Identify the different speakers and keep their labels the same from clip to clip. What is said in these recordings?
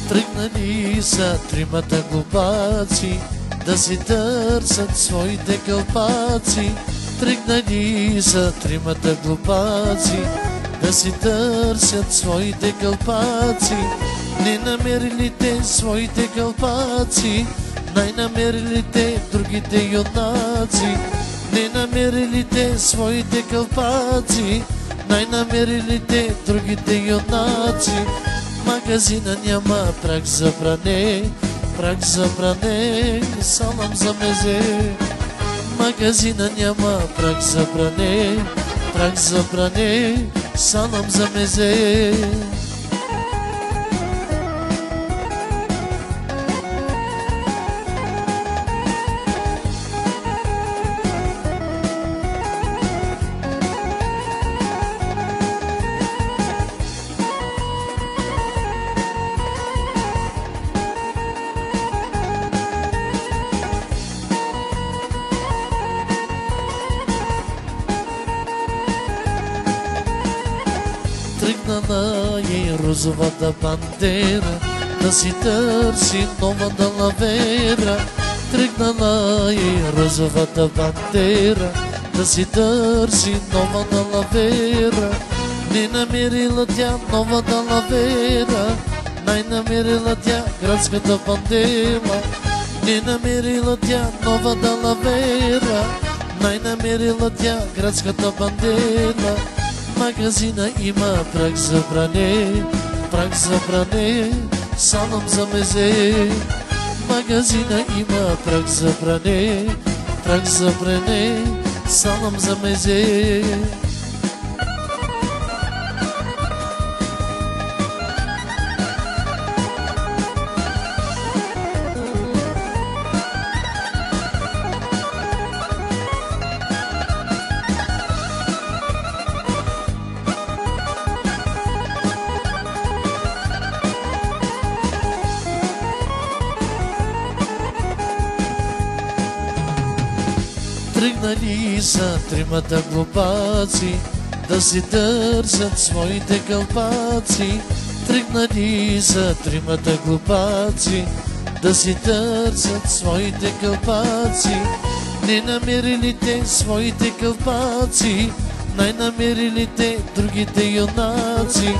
Speaker 1: Тръгнали са тримата глупаци да си търсят своите кълпаци. Тръгнали са тримата глупаци да си търсят своите кълпаци. Не намерили те своите кълпаци, най-намерили те другите юнаци. Не намерили те своите кълпаци, най-намерили те другите юнаци. Магазина няма прак за пране, прак за пране, салам за мезе. Магазина няма прак за пране, прак за пране, салам за мезе. Тръгнала и розовата бандера да си търси нова далавера. Тръгнала и розовата бандера да си търси нова далавера. Не намерила тя нова далавера, най-намерила тя градската бандела. Не намерила тя нова далавера, най-намерила тя градската бандела. Магазина има прак за пране, прак за пране, салам за мезе. Магазина има прак за пране, прак за пране, салам за мезе. Тръгнали са тримата глупаци да си търсят своите кълпаци. Тръгнали са тримата глупаци да си търсят своите кълпаци. Не намерили те своите кълпаци, най-намерили те другите юнаци.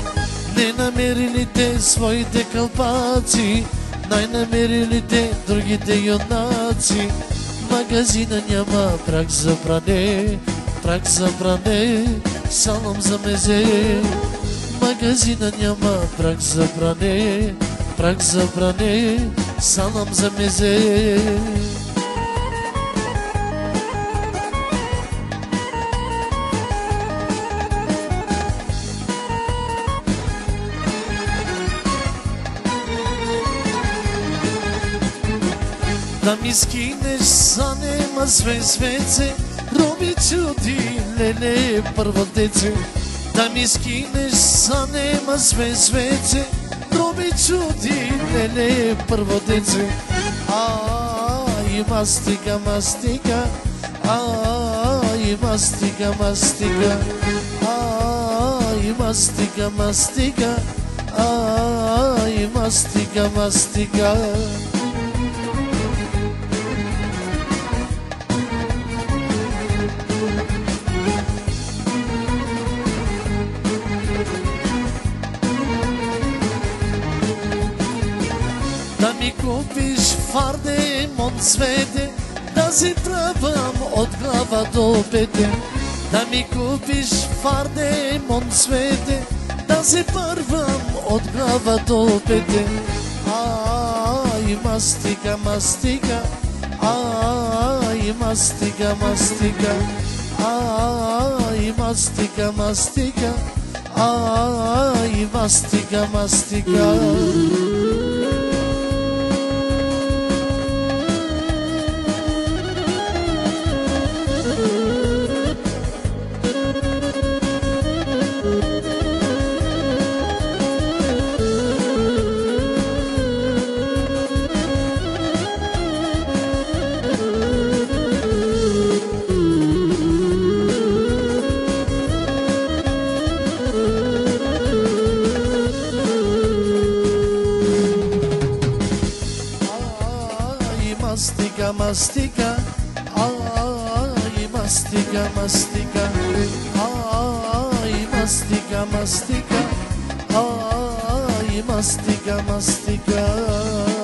Speaker 1: Не намерили те своите кълпаци, най-намерили те другите юнаци. Магазина няма прак за пране, прак за пране, салам за мезе. Магазина няма прак за пране, прак за пране, салам за мезе. Да ми скинеш за нема свеце, роби чуди, леле, първо деце. Да ми скинеш за нема свеце, роби чуди, леле, първо деце. И мастика, мастика, и мастика, мастика, и мастика, мастика, и мастика, мастика. Да ми купиш фарде, мон цвете, да си тръгвам от глава до пете. Да ми купиш фарде, мон цвете, да си първам от глава до пете. И мастика, мастика, и мастика, мастика, и мастика, мастика, и мастика, мастика. mastiga, ai mastiga, mastiga, ai mastiga, mastiga, ai mastiga, mastiga.